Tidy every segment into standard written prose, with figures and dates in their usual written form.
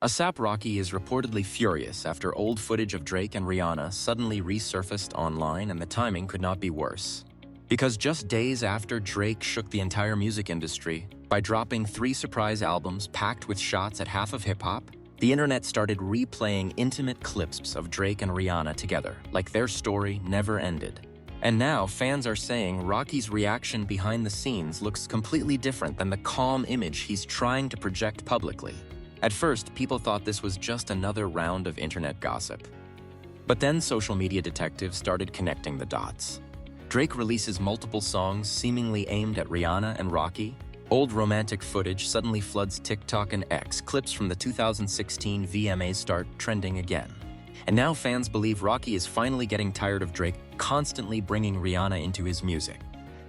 ASAP Rocky is reportedly furious after old footage of Drake and Rihanna suddenly resurfaced online, and the timing could not be worse. Because just days after Drake shook the entire music industry by dropping 3 surprise albums packed with shots at half of hip-hop, the internet started replaying intimate clips of Drake and Rihanna together, like their story never ended. And now fans are saying Rocky's reaction behind the scenes looks completely different than the calm image he's trying to project publicly. At first, people thought this was just another round of internet gossip. But then social media detectives started connecting the dots. Drake releases multiple songs seemingly aimed at Rihanna and Rocky. Old romantic footage suddenly floods TikTok and X. Clips from the 2016 VMAs start trending again. And now fans believe Rocky is finally getting tired of Drake constantly bringing Rihanna into his music.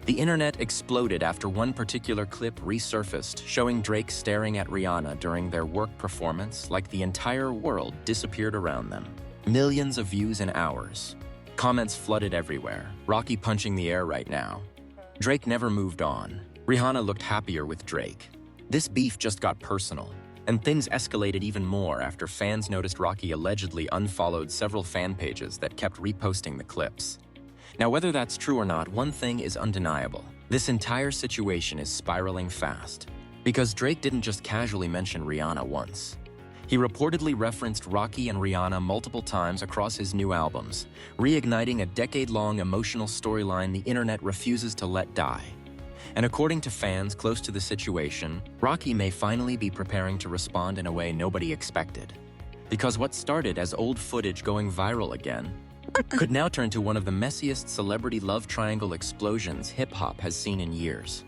The internet exploded after one particular clip resurfaced, showing Drake staring at Rihanna during their work performance like the entire world disappeared around them. Millions of views in hours. Comments flooded everywhere. Rocky punching the air right now. Drake never moved on. Rihanna looked happier with Drake. This beef just got personal, and things escalated even more after fans noticed Rocky allegedly unfollowed several fan pages that kept reposting the clips. Now, whether that's true or not, one thing is undeniable. This entire situation is spiraling fast. Because Drake didn't just casually mention Rihanna once. He reportedly referenced Rocky and Rihanna multiple times across his new albums, reigniting a decade-long emotional storyline the internet refuses to let die. And according to fans close to the situation, Rocky may finally be preparing to respond in a way nobody expected. Because what started as old footage going viral again could now turn to one of the messiest celebrity love triangle explosions hip-hop has seen in years.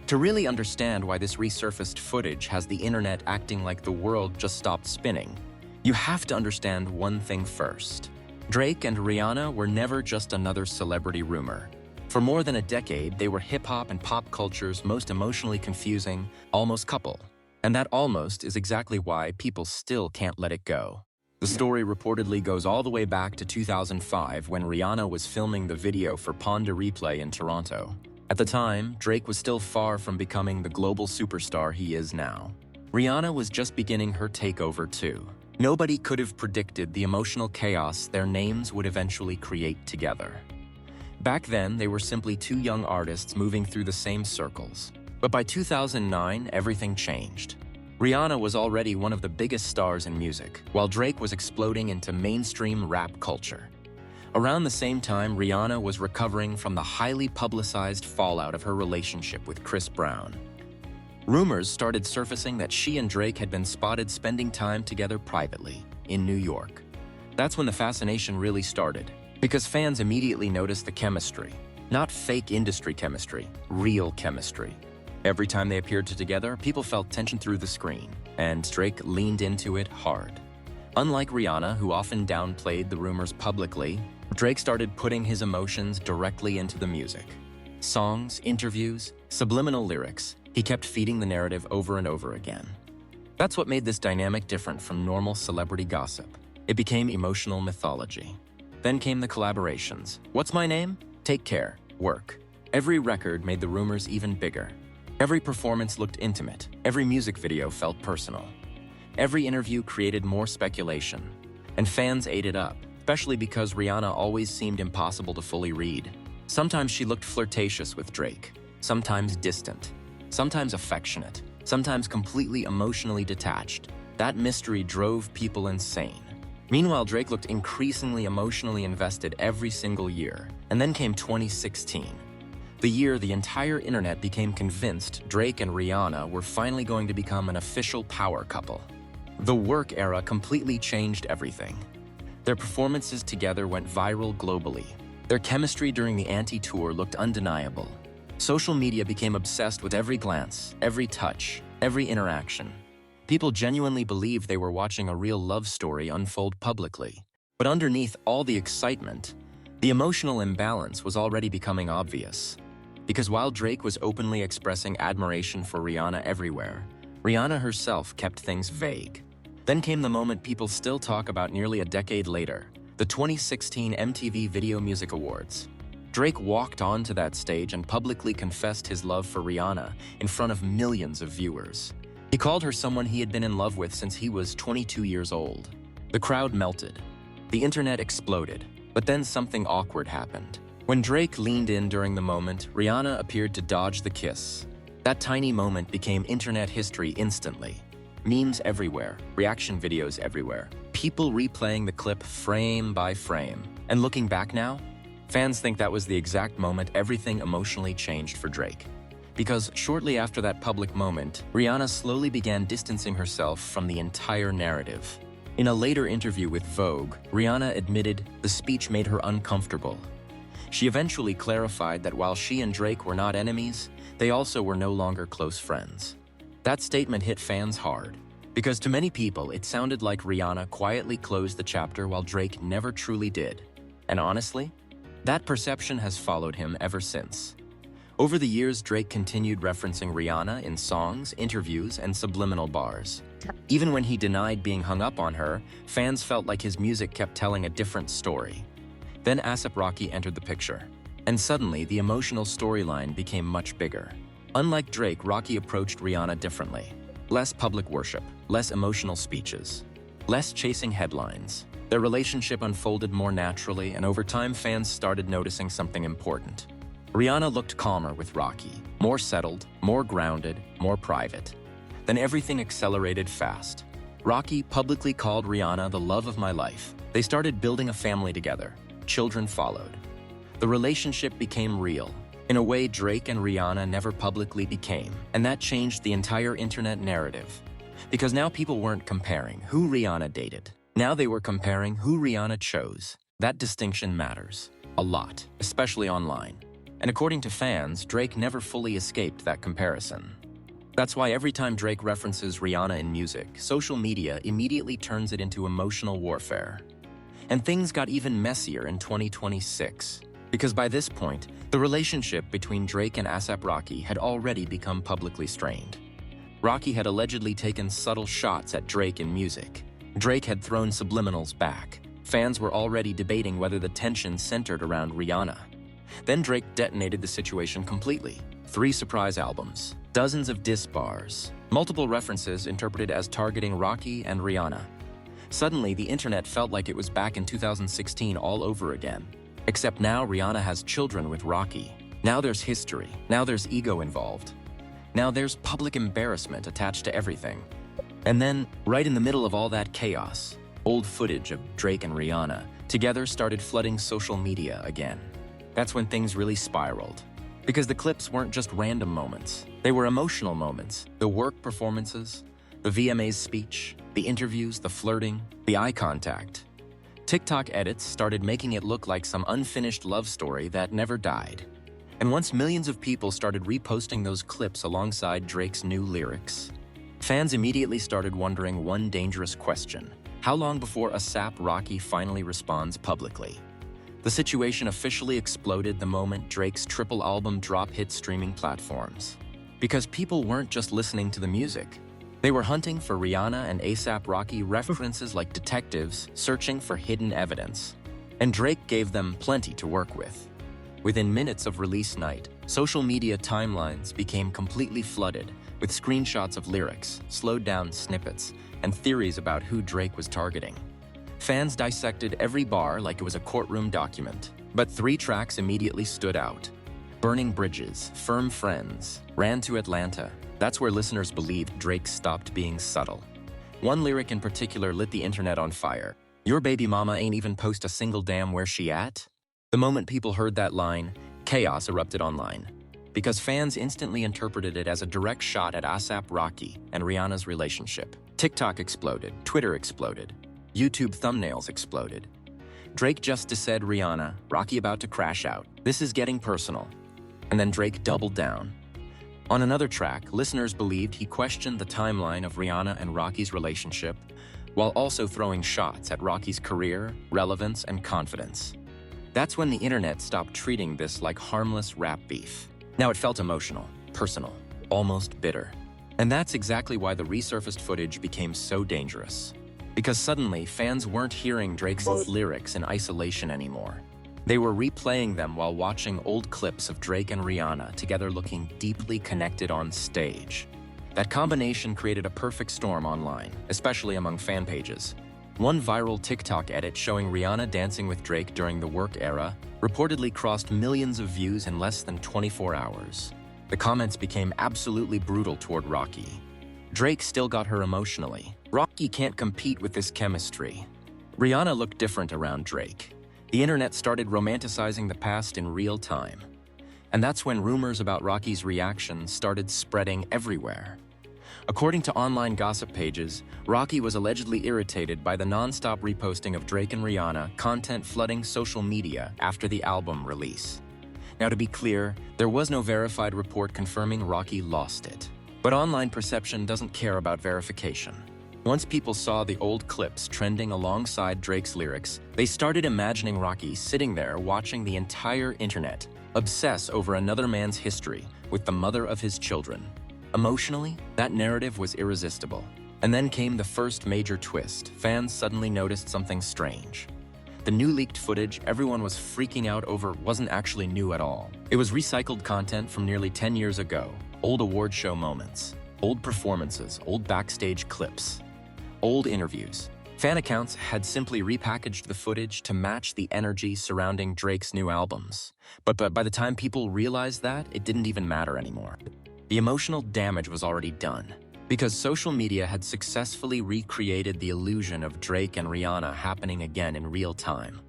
To really understand why this resurfaced footage has the internet acting like the world just stopped spinning, you have to understand one thing first. Drake and Rihanna were never just another celebrity rumor. For more than a decade, they were hip-hop and pop culture's most emotionally confusing, almost couple. And that almost is exactly why people still can't let it go. The story reportedly goes all the way back to 2005 when Rihanna was filming the video for Pon de Replay in Toronto. At the time, Drake was still far from becoming the global superstar he is now. Rihanna was just beginning her takeover too. Nobody could have predicted the emotional chaos their names would eventually create together. Back then, they were simply 2 young artists moving through the same circles. But by 2009, everything changed. Rihanna was already one of the biggest stars in music, while Drake was exploding into mainstream rap culture. Around the same time, Rihanna was recovering from the highly publicized fallout of her relationship with Chris Brown. Rumors started surfacing that she and Drake had been spotted spending time together privately in New York. That's when the fascination really started, because fans immediately noticed the chemistry. Not fake industry chemistry, real chemistry. Every time they appeared together, people felt tension through the screen, and Drake leaned into it hard. Unlike Rihanna, who often downplayed the rumors publicly, Drake started putting his emotions directly into the music. Songs, interviews, subliminal lyrics, he kept feeding the narrative over and over again. That's what made this dynamic different from normal celebrity gossip. It became emotional mythology. Then came the collaborations. What's My Name? Take Care. Work. Every record made the rumors even bigger. Every performance looked intimate. Every music video felt personal. Every interview created more speculation. And fans ate it up, especially because Rihanna always seemed impossible to fully read. Sometimes she looked flirtatious with Drake, sometimes distant, sometimes affectionate, sometimes completely emotionally detached. That mystery drove people insane. Meanwhile, Drake looked increasingly emotionally invested every single year. And then came 2016. The year the entire internet became convinced Drake and Rihanna were finally going to become an official power couple. The work era completely changed everything. Their performances together went viral globally. Their chemistry during the anti-tour looked undeniable. Social media became obsessed with every glance, every touch, every interaction. People genuinely believed they were watching a real love story unfold publicly. But underneath all the excitement, the emotional imbalance was already becoming obvious. Because while Drake was openly expressing admiration for Rihanna everywhere, Rihanna herself kept things vague. Then came the moment people still talk about nearly a decade later, the 2016 MTV Video Music Awards. Drake walked onto that stage and publicly confessed his love for Rihanna in front of millions of viewers. He called her someone he had been in love with since he was 22 years old. The crowd melted. The internet exploded. But then something awkward happened. When Drake leaned in during the moment, Rihanna appeared to dodge the kiss. That tiny moment became internet history instantly. Memes everywhere, reaction videos everywhere, people replaying the clip frame by frame. And looking back now, fans think that was the exact moment everything emotionally changed for Drake. Because shortly after that public moment, Rihanna slowly began distancing herself from the entire narrative. In a later interview with Vogue, Rihanna admitted the speech made her uncomfortable. She eventually clarified that while she and Drake were not enemies, they also were no longer close friends. That statement hit fans hard, because to many people it sounded like Rihanna quietly closed the chapter while Drake never truly did. And honestly, that perception has followed him ever since. Over the years, Drake continued referencing Rihanna in songs, interviews, and subliminal bars. Even when he denied being hung up on her, fans felt like his music kept telling a different story. Then A$AP Rocky entered the picture, and suddenly the emotional storyline became much bigger. Unlike Drake, Rocky approached Rihanna differently. Less public worship, less emotional speeches, less chasing headlines. Their relationship unfolded more naturally, and over time fans started noticing something important. Rihanna looked calmer with Rocky, more settled, more grounded, more private. Then everything accelerated fast. Rocky publicly called Rihanna the love of my life. They started building a family together. Children followed. The relationship became real, in a way Drake and Rihanna never publicly became, and that changed the entire internet narrative. Because now people weren't comparing who Rihanna dated. Now they were comparing who Rihanna chose. That distinction matters a lot, especially online. And according to fans, Drake never fully escaped that comparison. That's why every time Drake references Rihanna in music, social media immediately turns it into emotional warfare. And things got even messier in 2026, because by this point, the relationship between Drake and A$AP Rocky had already become publicly strained. Rocky had allegedly taken subtle shots at Drake in music. Drake had thrown subliminals back. Fans were already debating whether the tension centered around Rihanna. Then Drake detonated the situation completely. 3 surprise albums, dozens of diss bars, multiple references interpreted as targeting Rocky and Rihanna. Suddenly, the internet felt like it was back in 2016 all over again. Except now Rihanna has children with Rocky. Now there's history. Now there's ego involved. Now there's public embarrassment attached to everything. And then, right in the middle of all that chaos, old footage of Drake and Rihanna together started flooding social media again. That's when things really spiraled. Because the clips weren't just random moments. They were emotional moments. The work performances, the VMA's speech, the interviews, the flirting, the eye contact. TikTok edits started making it look like some unfinished love story that never died. And once millions of people started reposting those clips alongside Drake's new lyrics, fans immediately started wondering one dangerous question. How long before A$AP Rocky finally responds publicly? The situation officially exploded the moment Drake's triple album drop hit streaming platforms. Because people weren't just listening to the music. They were hunting for Rihanna and A$AP Rocky references like detectives searching for hidden evidence. And Drake gave them plenty to work with. Within minutes of release night, social media timelines became completely flooded with screenshots of lyrics, slowed down snippets, and theories about who Drake was targeting. Fans dissected every bar like it was a courtroom document, but 3 tracks immediately stood out. Burning Bridges, Firm Friends, Ran to Atlanta. That's where listeners believed Drake stopped being subtle. One lyric in particular lit the internet on fire. Your baby mama ain't even post a single damn where she at? The moment people heard that line, chaos erupted online. Because fans instantly interpreted it as a direct shot at A$AP Rocky and Rihanna's relationship. TikTok exploded, Twitter exploded, YouTube thumbnails exploded. Drake just said Rihanna, Rocky about to crash out. This is getting personal. And then Drake doubled down. On another track, listeners believed he questioned the timeline of Rihanna and Rocky's relationship, while also throwing shots at Rocky's career, relevance, and confidence. That's when the internet stopped treating this like harmless rap beef. Now it felt emotional, personal, almost bitter. And that's exactly why the resurfaced footage became so dangerous. Because suddenly, fans weren't hearing Drake's lyrics in isolation anymore. They were replaying them while watching old clips of Drake and Rihanna together looking deeply connected on stage. That combination created a perfect storm online, especially among fan pages. One viral TikTok edit showing Rihanna dancing with Drake during the work era reportedly crossed millions of views in less than 24 hours. The comments became absolutely brutal toward Rocky. Drake still got her emotionally. Rocky can't compete with this chemistry. Rihanna looked different around Drake. The internet started romanticizing the past in real time. And that's when rumors about Rocky's reaction started spreading everywhere. According to online gossip pages, Rocky was allegedly irritated by the non-stop reposting of Drake and Rihanna content flooding social media after the album release. Now, to be clear, there was no verified report confirming Rocky lost it. But online perception doesn't care about verification. Once people saw the old clips trending alongside Drake's lyrics, they started imagining Rocky sitting there watching the entire internet obsess over another man's history with the mother of his children. Emotionally, that narrative was irresistible. And then came the first major twist. Fans suddenly noticed something strange. The new leaked footage everyone was freaking out over wasn't actually new at all. It was recycled content from nearly 10 years ago, old award show moments, old performances, old backstage clips, old interviews. Fan accounts had simply repackaged the footage to match the energy surrounding Drake's new albums. But by the time people realized that, it didn't even matter anymore. The emotional damage was already done, because social media had successfully recreated the illusion of Drake and Rihanna happening again in real time.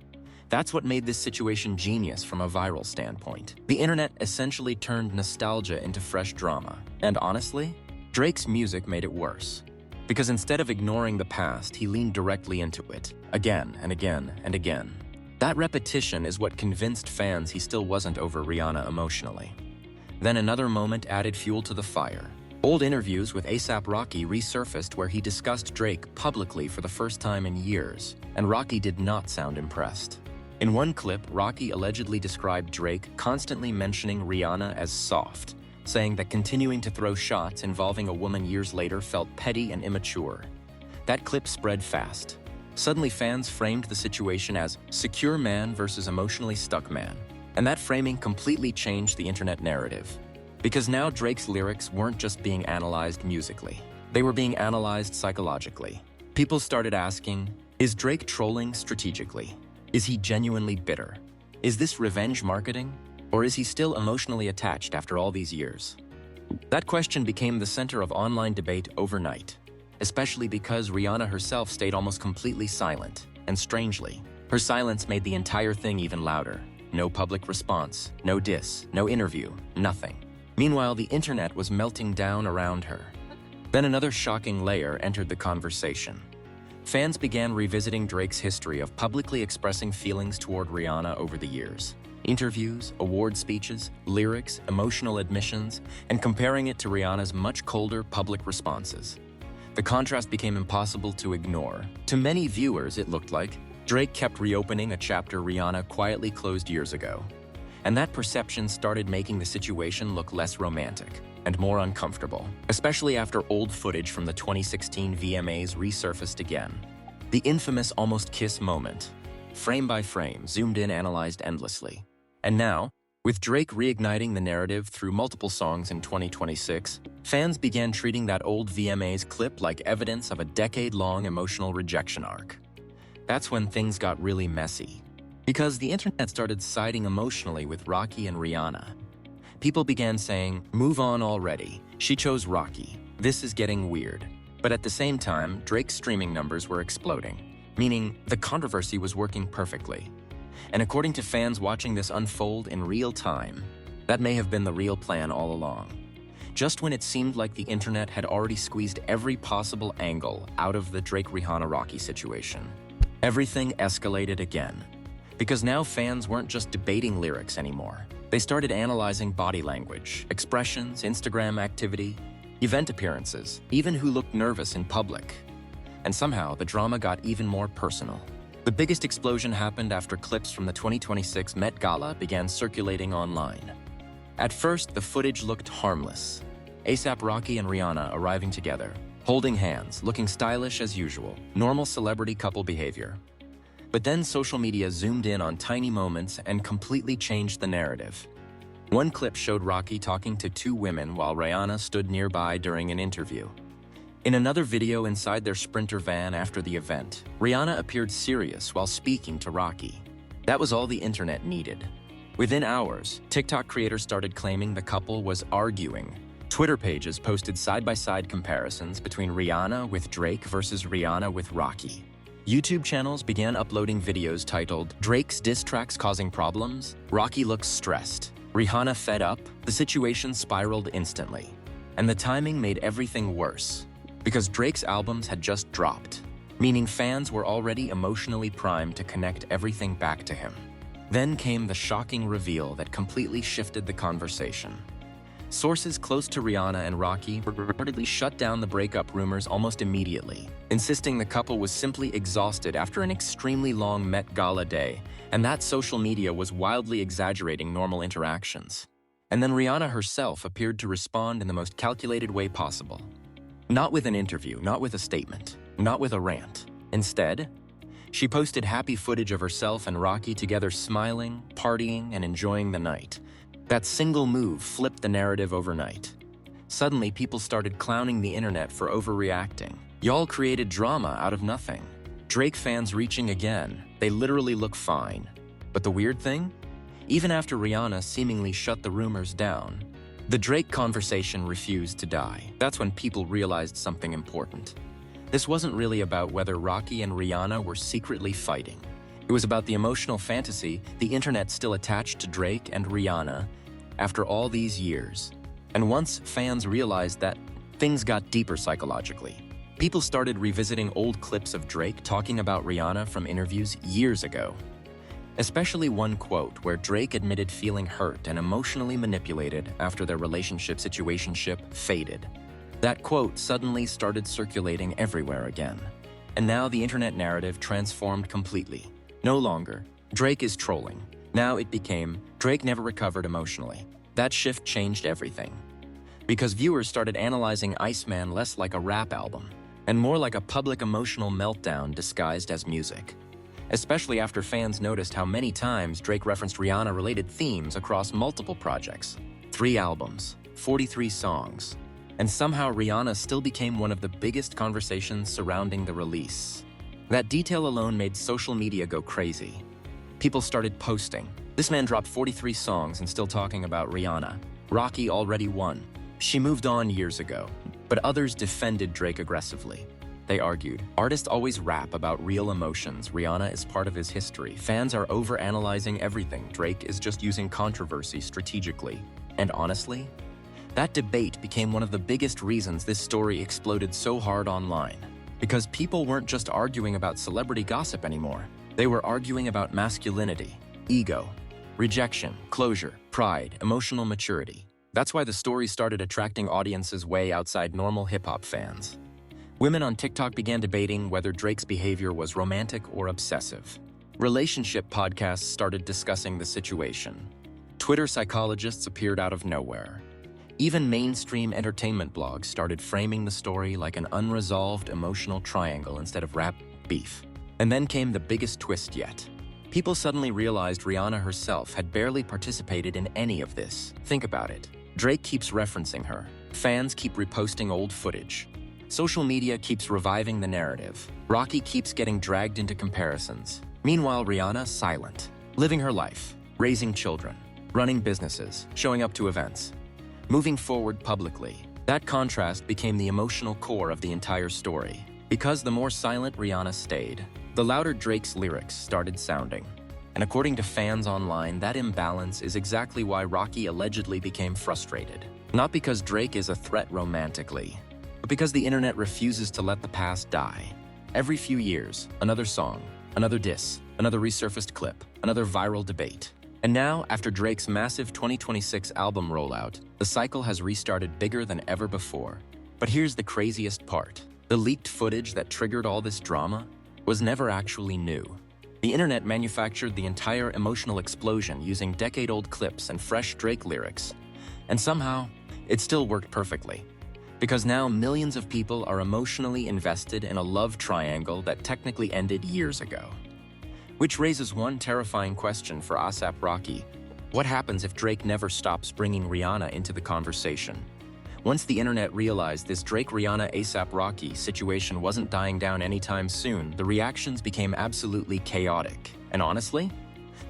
That's what made this situation genius from a viral standpoint. The internet essentially turned nostalgia into fresh drama. And honestly, Drake's music made it worse. Because instead of ignoring the past, he leaned directly into it, again and again and again. That repetition is what convinced fans he still wasn't over Rihanna emotionally. Then another moment added fuel to the fire. Old interviews with A$AP Rocky resurfaced where he discussed Drake publicly for the first time in years, and Rocky did not sound impressed. In one clip, Rocky allegedly described Drake constantly mentioning Rihanna as soft, saying that continuing to throw shots involving a woman years later felt petty and immature. That clip spread fast. Suddenly fans framed the situation as secure man versus emotionally stuck man. And that framing completely changed the internet narrative. Because now Drake's lyrics weren't just being analyzed musically. They were being analyzed psychologically. People started asking, is Drake trolling strategically? Is he genuinely bitter? Is this revenge marketing? Or is he still emotionally attached after all these years? That question became the center of online debate overnight, especially because Rihanna herself stayed almost completely silent. And strangely, her silence made the entire thing even louder. No public response, no diss, no interview, nothing. Meanwhile, the internet was melting down around her. Then another shocking layer entered the conversation. Fans began revisiting Drake's history of publicly expressing feelings toward Rihanna over the years. Interviews, award speeches, lyrics, emotional admissions, and comparing it to Rihanna's much colder public responses. The contrast became impossible to ignore. To many viewers, it looked like Drake kept reopening a chapter Rihanna quietly closed years ago. And that perception started making the situation look less romantic and more uncomfortable, especially after old footage from the 2016 VMAs resurfaced again. The infamous almost kiss moment, frame by frame, zoomed in, analyzed endlessly. And now, with Drake reigniting the narrative through multiple songs in 2026, fans began treating that old VMAs clip like evidence of a decade-long emotional rejection arc. That's when things got really messy, because the internet started siding emotionally with Rocky and Rihanna. People began saying, "Move on already, she chose Rocky, this is getting weird." But at the same time, Drake's streaming numbers were exploding, meaning the controversy was working perfectly. And according to fans watching this unfold in real time, that may have been the real plan all along. Just when it seemed like the internet had already squeezed every possible angle out of the Drake-Rihanna-Rocky situation, everything escalated again. Because now fans weren't just debating lyrics anymore. They started analyzing body language, expressions, Instagram activity, event appearances, even who looked nervous in public. And somehow, the drama got even more personal. The biggest explosion happened after clips from the 2026 Met Gala began circulating online. At first, the footage looked harmless. A$AP Rocky and Rihanna arriving together, holding hands, looking stylish as usual, normal celebrity couple behavior. But then social media zoomed in on tiny moments and completely changed the narrative. One clip showed Rocky talking to two women while Rihanna stood nearby during an interview. In another video inside their Sprinter van after the event, Rihanna appeared serious while speaking to Rocky. That was all the internet needed. Within hours, TikTok creators started claiming the couple was arguing. Twitter pages posted side-by-side comparisons between Rihanna with Drake versus Rihanna with Rocky. YouTube channels began uploading videos titled, "Drake's diss tracks causing problems? Rocky looks stressed. Rihanna fed up?" The situation spiraled instantly. And the timing made everything worse, because Drake's albums had just dropped, meaning fans were already emotionally primed to connect everything back to him. Then came the shocking reveal that completely shifted the conversation. Sources close to Rihanna and Rocky reportedly shut down the breakup rumors almost immediately, insisting the couple was simply exhausted after an extremely long Met Gala day, and that social media was wildly exaggerating normal interactions. And then Rihanna herself appeared to respond in the most calculated way possible. Not with an interview, not with a statement, not with a rant. Instead, she posted happy footage of herself and Rocky together smiling, partying, and enjoying the night. That single move flipped the narrative overnight. Suddenly, people started clowning the internet for overreacting. Y'all created drama out of nothing. Drake fans reaching again. They literally look fine. But the weird thing? Even after Rihanna seemingly shut the rumors down, the Drake conversation refused to die. That's when people realized something important. This wasn't really about whether Rocky and Rihanna were secretly fighting. It was about the emotional fantasy the internet still attached to Drake and Rihanna after all these years. And once fans realized that, things got deeper psychologically. People started revisiting old clips of Drake talking about Rihanna from interviews years ago. Especially one quote where Drake admitted feeling hurt and emotionally manipulated after their situationship faded. That quote suddenly started circulating everywhere again. And now the internet narrative transformed completely. No longer, Drake is trolling. Now it became, Drake never recovered emotionally. That shift changed everything. Because viewers started analyzing Iceman less like a rap album, and more like a public emotional meltdown disguised as music. Especially after fans noticed how many times Drake referenced Rihanna-related themes across multiple projects. 3 albums, 43 songs. And somehow Rihanna still became one of the biggest conversations surrounding the release. That detail alone made social media go crazy. People started posting, "This man dropped 43 songs and still talking about Rihanna. Rocky already won. She moved on years ago." But others defended Drake aggressively. They argued, artists always rap about real emotions. Rihanna is part of his history. Fans are overanalyzing everything. Drake is just using controversy strategically. And honestly, that debate became one of the biggest reasons this story exploded so hard online. Because people weren't just arguing about celebrity gossip anymore. They were arguing about masculinity, ego, rejection, closure, pride, emotional maturity. That's why the story started attracting audiences way outside normal hip-hop fans. Women on TikTok began debating whether Drake's behavior was romantic or obsessive. Relationship podcasts started discussing the situation. Twitter psychologists appeared out of nowhere. Even mainstream entertainment blogs started framing the story like an unresolved emotional triangle instead of rap beef. And then came the biggest twist yet. People suddenly realized Rihanna herself had barely participated in any of this. Think about it. Drake keeps referencing her. Fans keep reposting old footage. Social media keeps reviving the narrative. Rocky keeps getting dragged into comparisons. Meanwhile, Rihanna, silent, living her life, raising children, running businesses, showing up to events, moving forward publicly. That contrast became the emotional core of the entire story. Because the more silent Rihanna stayed, the louder Drake's lyrics started sounding. And according to fans online, that imbalance is exactly why Rocky allegedly became frustrated. Not because Drake is a threat romantically, but because the internet refuses to let the past die. Every few years, another song, another diss, another resurfaced clip, another viral debate. And now, after Drake's massive 2026 album rollout, the cycle has restarted bigger than ever before. But here's the craziest part. The leaked footage that triggered all this drama was never actually new. The internet manufactured the entire emotional explosion using decade-old clips and fresh Drake lyrics. And somehow, it still worked perfectly. Because now millions of people are emotionally invested in a love triangle that technically ended years ago. Which raises one terrifying question for ASAP Rocky. What happens if Drake never stops bringing Rihanna into the conversation? Once the internet realized this Drake-Rihanna ASAP Rocky situation wasn't dying down anytime soon, the reactions became absolutely chaotic. And honestly,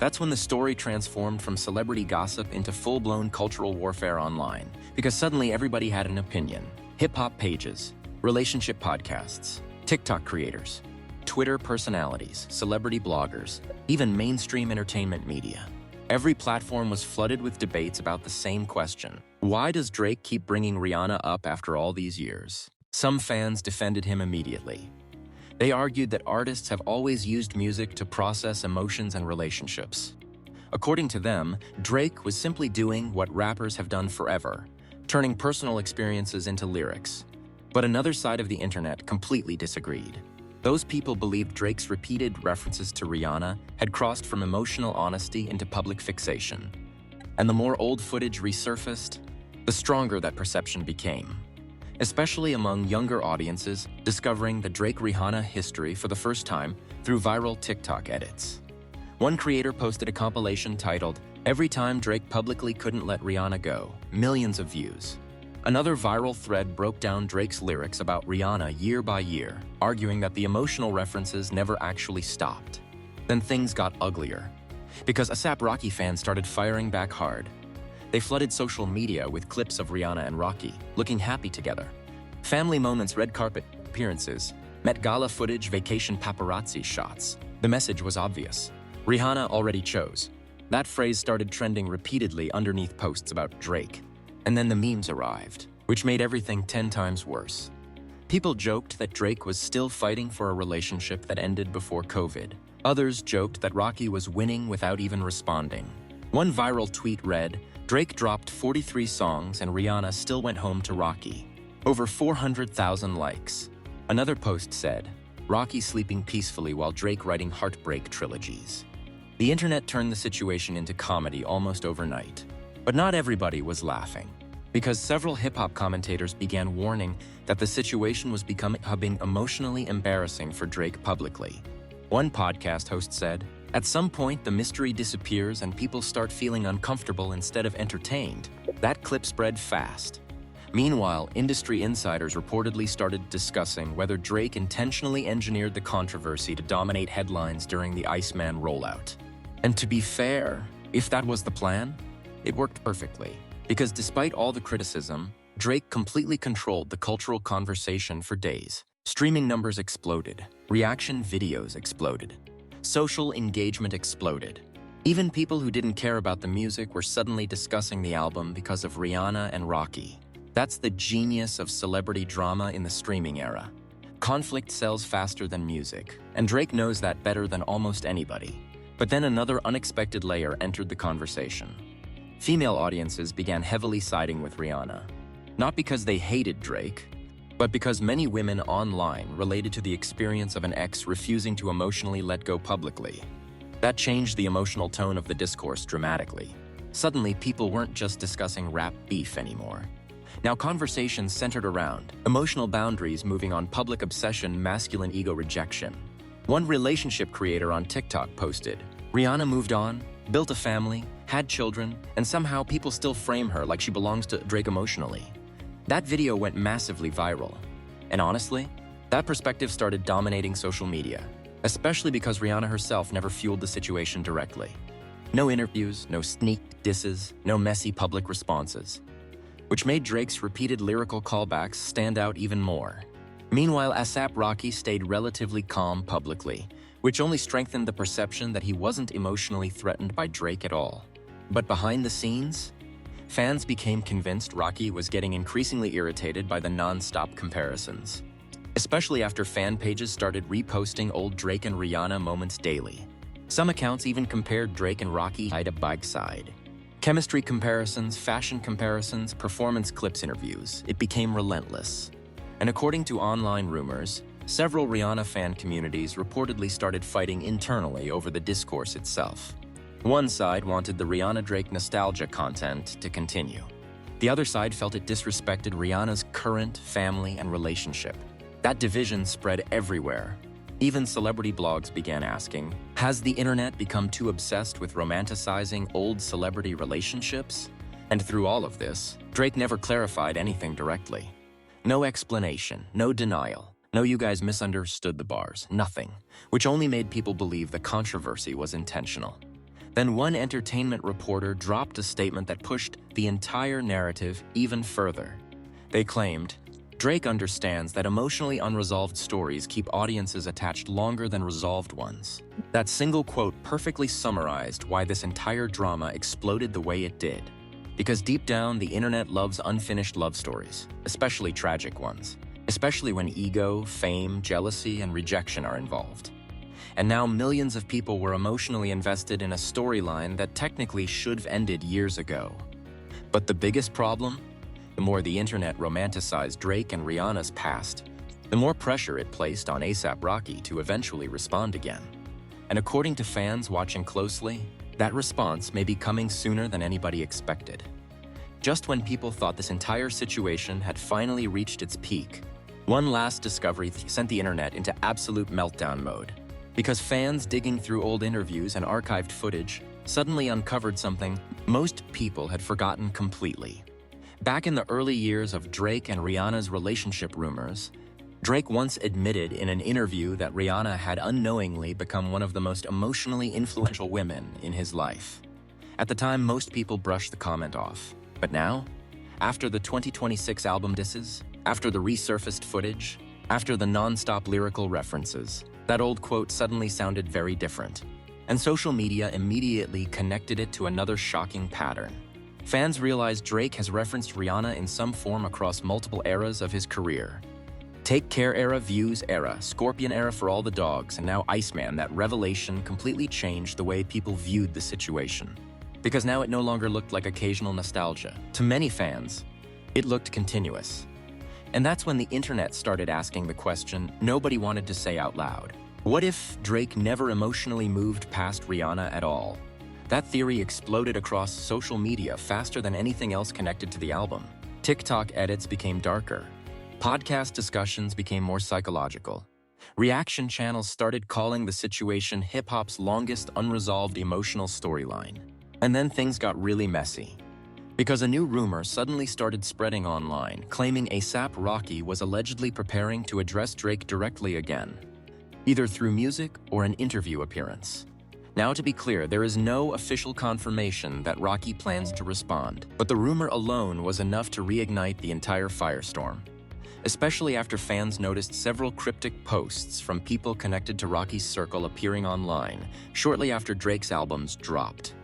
that's when the story transformed from celebrity gossip into full-blown cultural warfare online, because suddenly everybody had an opinion. Hip-hop pages, relationship podcasts, TikTok creators, Twitter personalities, celebrity bloggers, even mainstream entertainment media. Every platform was flooded with debates about the same question. Why does Drake keep bringing Rihanna up after all these years? Some fans defended him immediately. They argued that artists have always used music to process emotions and relationships. According to them, Drake was simply doing what rappers have done forever, turning personal experiences into lyrics. But another side of the internet completely disagreed. Those people believed Drake's repeated references to Rihanna had crossed from emotional honesty into public fixation. And the more old footage resurfaced, the stronger that perception became, especially among younger audiences discovering the Drake-Rihanna history for the first time through viral TikTok edits. One creator posted a compilation titled, "Every Time Drake Publicly Couldn't Let Rihanna Go," millions of views. Another viral thread broke down Drake's lyrics about Rihanna year by year, arguing that the emotional references never actually stopped. Then things got uglier, because ASAP Rocky fans started firing back hard. They flooded social media with clips of Rihanna and Rocky looking happy together. Family moments, red carpet appearances, Met Gala footage, vacation paparazzi shots. The message was obvious. Rihanna already chose. That phrase started trending repeatedly underneath posts about Drake. And then the memes arrived, which made everything 10 times worse. People joked that Drake was still fighting for a relationship that ended before COVID. Others joked that Rocky was winning without even responding. One viral tweet read, "Drake dropped 43 songs and Rihanna still went home to Rocky." Over 400,000 likes. Another post said, "Rocky sleeping peacefully while Drake writing heartbreak trilogies." The internet turned the situation into comedy almost overnight. But not everybody was laughing, because several hip-hop commentators began warning that the situation was becoming emotionally embarrassing for Drake publicly. One podcast host said, "At some point the mystery disappears and people start feeling uncomfortable instead of entertained." That clip spread fast. Meanwhile, industry insiders reportedly started discussing whether Drake intentionally engineered the controversy to dominate headlines during the Iceman rollout. And to be fair, if that was the plan, it worked perfectly, because despite all the criticism, Drake completely controlled the cultural conversation for days. Streaming numbers exploded, reaction videos exploded, social engagement exploded. Even people who didn't care about the music were suddenly discussing the album because of Rihanna and Rocky. That's the genius of celebrity drama in the streaming era. Conflict sells faster than music, and Drake knows that better than almost anybody. But then another unexpected layer entered the conversation. Female audiences began heavily siding with Rihanna, not because they hated Drake, but because many women online related to the experience of an ex refusing to emotionally let go publicly. That changed the emotional tone of the discourse dramatically. Suddenly, people weren't just discussing rap beef anymore. Now conversations centered around emotional boundaries, moving on public obsession, masculine ego rejection. One relationship creator on TikTok posted, "Rihanna moved on, built a family, had children, and somehow people still frame her like she belongs to Drake emotionally." That video went massively viral. And honestly, that perspective started dominating social media, especially because Rihanna herself never fueled the situation directly. No interviews, no sneak disses, no messy public responses, which made Drake's repeated lyrical callbacks stand out even more. Meanwhile, ASAP Rocky stayed relatively calm publicly, which only strengthened the perception that he wasn't emotionally threatened by Drake at all. But behind the scenes, fans became convinced Rocky was getting increasingly irritated by the non-stop comparisons, especially after fan pages started reposting old Drake and Rihanna moments daily. Some accounts even compared Drake and Rocky side by side. Chemistry comparisons, fashion comparisons, performance clips interviews. It became relentless. And according to online rumors, several Rihanna fan communities reportedly started fighting internally over the discourse itself. One side wanted the Rihanna-Drake nostalgia content to continue. The other side felt it disrespected Rihanna's current family and relationship. That division spread everywhere. Even celebrity blogs began asking, has the internet become too obsessed with romanticizing old celebrity relationships? And through all of this, Drake never clarified anything directly. No explanation, no denial, no you guys misunderstood the bars, nothing, which only made people believe the controversy was intentional. Then one entertainment reporter dropped a statement that pushed the entire narrative even further. They claimed, Drake understands that emotionally unresolved stories keep audiences attached longer than resolved ones. That single quote perfectly summarized why this entire drama exploded the way it did. Because deep down, the internet loves unfinished love stories, especially tragic ones, especially when ego, fame, jealousy, and rejection are involved. And now millions of people were emotionally invested in a storyline that technically should have ended years ago. But the biggest problem? The more the internet romanticized Drake and Rihanna's past, the more pressure it placed on A$AP Rocky to eventually respond again. And according to fans watching closely, that response may be coming sooner than anybody expected. Just when people thought this entire situation had finally reached its peak, one last discovery sent the internet into absolute meltdown mode. Because fans digging through old interviews and archived footage suddenly uncovered something most people had forgotten completely. Back in the early years of Drake and Rihanna's relationship rumors, Drake once admitted in an interview that Rihanna had unknowingly become one of the most emotionally influential women in his life. At the time, most people brushed the comment off. But now, after the 2026 album disses, after the resurfaced footage, after the non-stop lyrical references, that old quote suddenly sounded very different. And social media immediately connected it to another shocking pattern. Fans realized Drake has referenced Rihanna in some form across multiple eras of his career. Take Care era, Views era, Scorpion era for all the dogs, and now Iceman. That revelation completely changed the way people viewed the situation. Because now it no longer looked like occasional nostalgia. To many fans, it looked continuous. And that's when the internet started asking the question nobody wanted to say out loud. What if Drake never emotionally moved past Rihanna at all? That theory exploded across social media faster than anything else connected to the album. TikTok edits became darker. Podcast discussions became more psychological. Reaction channels started calling the situation hip-hop's longest unresolved emotional storyline. And then things got really messy. Because a new rumor suddenly started spreading online, claiming A$AP Rocky was allegedly preparing to address Drake directly again, either through music or an interview appearance. Now, to be clear, there is no official confirmation that Rocky plans to respond, but the rumor alone was enough to reignite the entire firestorm, especially after fans noticed several cryptic posts from people connected to Rocky's circle appearing online shortly after Drake's albums dropped.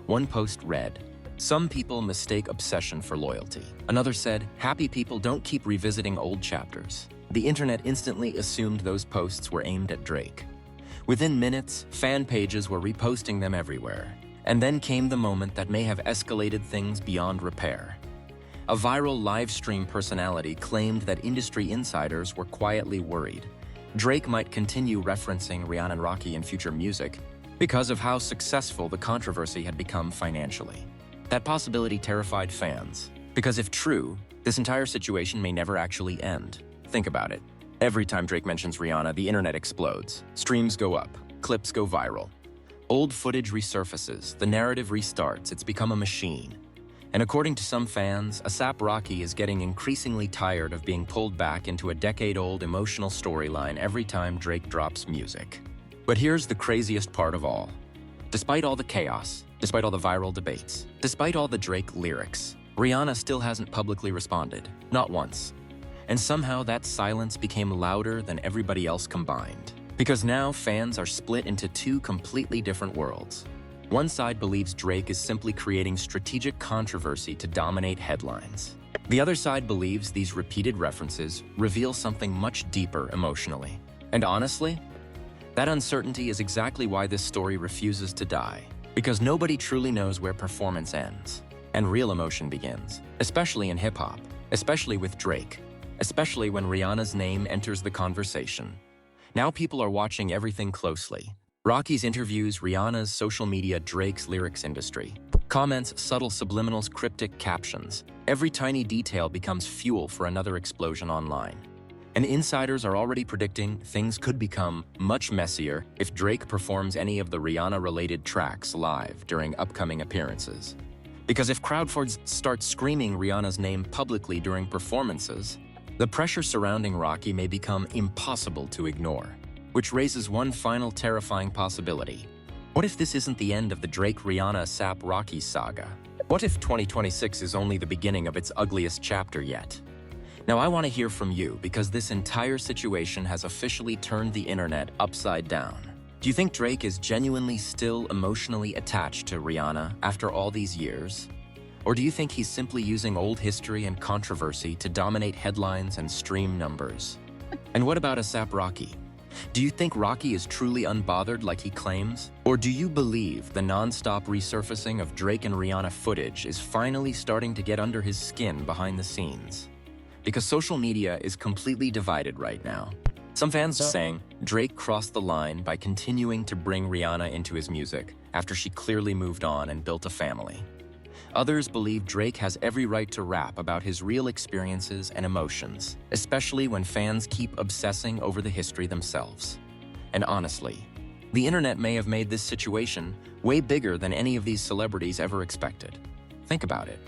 One post read, "Some people mistake obsession for loyalty." Another said, "Happy people don't keep revisiting old chapters." The internet instantly assumed those posts were aimed at Drake. Within minutes, fan pages were reposting them everywhere. And then came the moment that may have escalated things beyond repair. A viral live stream personality claimed that industry insiders were quietly worried Drake might continue referencing Rihanna and Rocky in future music because of how successful the controversy had become financially. That possibility terrified fans, because if true, this entire situation may never actually end. Think about it. Every time Drake mentions Rihanna, the internet explodes. Streams go up, clips go viral. Old footage resurfaces, the narrative restarts, it's become a machine. And according to some fans, A$AP Rocky is getting increasingly tired of being pulled back into a decade-old emotional storyline every time Drake drops music. But here's the craziest part of all. Despite all the chaos, despite all the viral debates, despite all the Drake lyrics, Rihanna still hasn't publicly responded, not once. And somehow that silence became louder than everybody else combined. Because now fans are split into two completely different worlds. One side believes Drake is simply creating strategic controversy to dominate headlines. The other side believes these repeated references reveal something much deeper emotionally. And honestly, that uncertainty is exactly why this story refuses to die. Because nobody truly knows where performance ends and real emotion begins, especially in hip-hop, especially with Drake. Especially when Rihanna's name enters the conversation. Now people are watching everything closely. Rocky's interviews, Rihanna's social media, Drake's lyrics industry. Comments, subtle subliminals, cryptic captions. Every tiny detail becomes fuel for another explosion online. And insiders are already predicting things could become much messier if Drake performs any of the Rihanna-related tracks live during upcoming appearances. Because if crowds start screaming Rihanna's name publicly during performances, the pressure surrounding Rocky may become impossible to ignore, which raises one final terrifying possibility. What if this isn't the end of the Drake-Rihanna ASAP Rocky saga? What if 2026 is only the beginning of its ugliest chapter yet? Now I want to hear from you because this entire situation has officially turned the internet upside down. Do you think Drake is genuinely still emotionally attached to Rihanna after all these years? Or do you think he's simply using old history and controversy to dominate headlines and stream numbers? And what about ASAP Rocky? Do you think Rocky is truly unbothered like he claims? Or do you believe the non-stop resurfacing of Drake and Rihanna footage is finally starting to get under his skin behind the scenes? Because social media is completely divided right now. Some fans are saying Drake crossed the line by continuing to bring Rihanna into his music after she clearly moved on and built a family. Others believe Drake has every right to rap about his real experiences and emotions, especially when fans keep obsessing over the history themselves. And honestly, the internet may have made this situation way bigger than any of these celebrities ever expected. Think about it.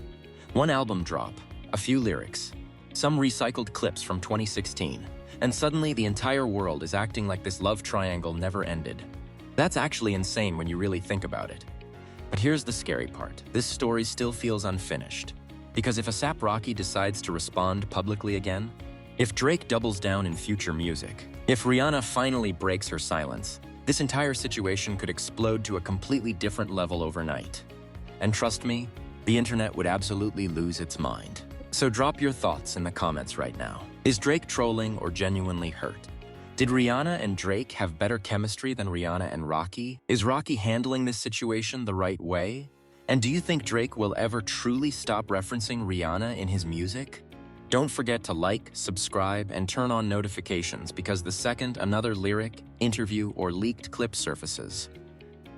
One album drop, a few lyrics, some recycled clips from 2016, and suddenly the entire world is acting like this love triangle never ended. That's actually insane when you really think about it. But here's the scary part. This story still feels unfinished. Because if ASAP Rocky decides to respond publicly again, if Drake doubles down in future music, if Rihanna finally breaks her silence, this entire situation could explode to a completely different level overnight. And trust me, the internet would absolutely lose its mind. So drop your thoughts in the comments right now. Is Drake trolling or genuinely hurt? Did Rihanna and Drake have better chemistry than Rihanna and Rocky? Is Rocky handling this situation the right way? And do you think Drake will ever truly stop referencing Rihanna in his music? Don't forget to like, subscribe, and turn on notifications because the second another lyric, interview, or leaked clip surfaces,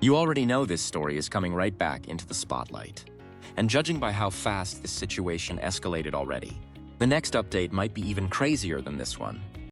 you already know this story is coming right back into the spotlight. And judging by how fast this situation escalated already, the next update might be even crazier than this one.